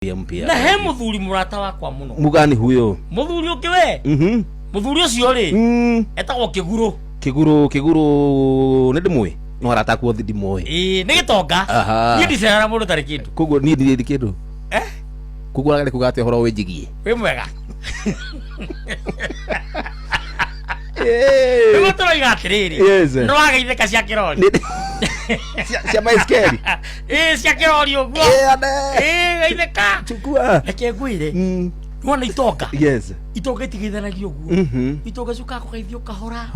mpya. Na he muthuri murata wakwa muno. Mugani huyo? Muthuri ukiwe? Muthuri ucio ri etagwo Kiguru. Kiguru ne ndimwe no arata ku thi ndimwe. Ni gitonga. Ni ndicera mundu tari kindu. Kogo ni ndi kindu. Kugura gale kugate horo wenjigie. We mwega. Ego toroiga atiriri. No ageitheka cia kirori. Cia baiskeli. Cia kirori uguo. Geitheka. Chukua. Reke ngwire. Nona itonga. Yes. Itonga itigithanagio uguo. Itonga cuka kugeithio kahora.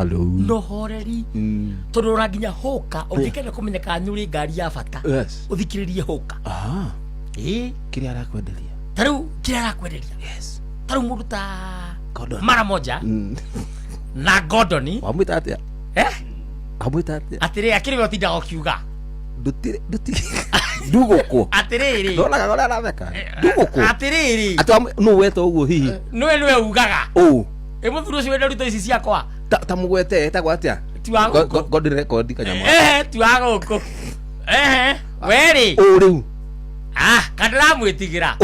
No horeri. Tondu ranginya hoka ungikenda kumenyeka nyuri ngari ya bata. Uthikiririe hoka. Kiri arakwenderia. Taru kiri arakwenderia. Yes. Taru mundu ta mara moja. Na Gordoni wamwita atia amwita atia atiri akiri we tinda okiuga duti ndugoko atiriri ndona gora aratheka ndugoko atiriri atwa no weto uguo hihi niwe ugaga muthuri ucio wenda ruto ici ciakwa ta mugwete etagwo atia god record kanyama ti wa guku weri riu kadra mwitigira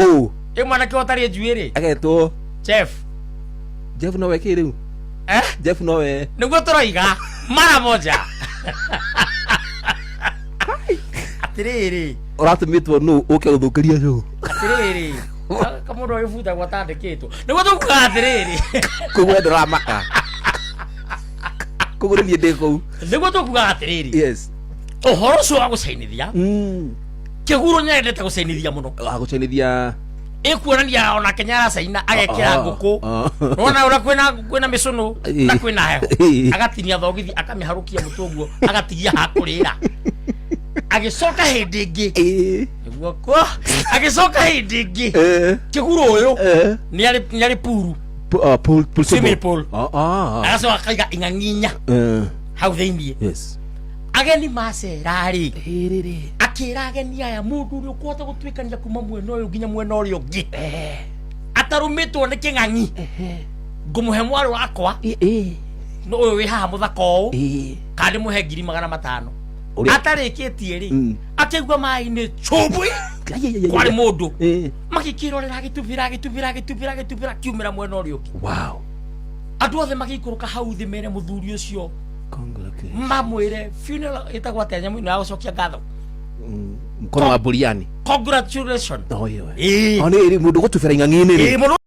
mwana ki otari njuiri agetwo Jeff no weke riu Jeff no we niguo toroiga mara moja atiriri uratumitwo no uke uthukiria jo atiriri kamundu oifuta gwatandikitwo niguo tukuga atiriri kugwe ndramaka kugure nie ndiko niguo tukuga atiriri yes uhoro ucio wa gucainithia Kiguru nyendete gucainithia muno gucainithia ikuonania ona Kenya aracaina agekira nguku ona ura kwina micuno na kwina heho agatinia thogithi akamiharukia mutunguo agatigia hakurira agicoka hindi ingi niguo ko agicoka hindi ingi Kiguru uyu ni ari puru swimming pool agacoka akaiga ing'ang'inya hau thiini yes ageni macerari akira ageni aya mundu uri ukohota gutwikania kuma mwena uyu nginya mwena uri ungi atarumitwo ni king'ang'i ngumuhe mwari wakwa no uyu wi haha muthaka uu kandi muhe 500 atarikitie ri akigwa mai-ini chubwi kwari mundu makikirorera agitubira kiumira mwena uri ungi wow andu othe magikuruka hau thi mere muthuri ucio mamwire funeral itagwa atĩa nyamũ ino ya gũcokia ngatho mkono wa buriani congratulations ni mundu gutubira ing'ang'i-ini ri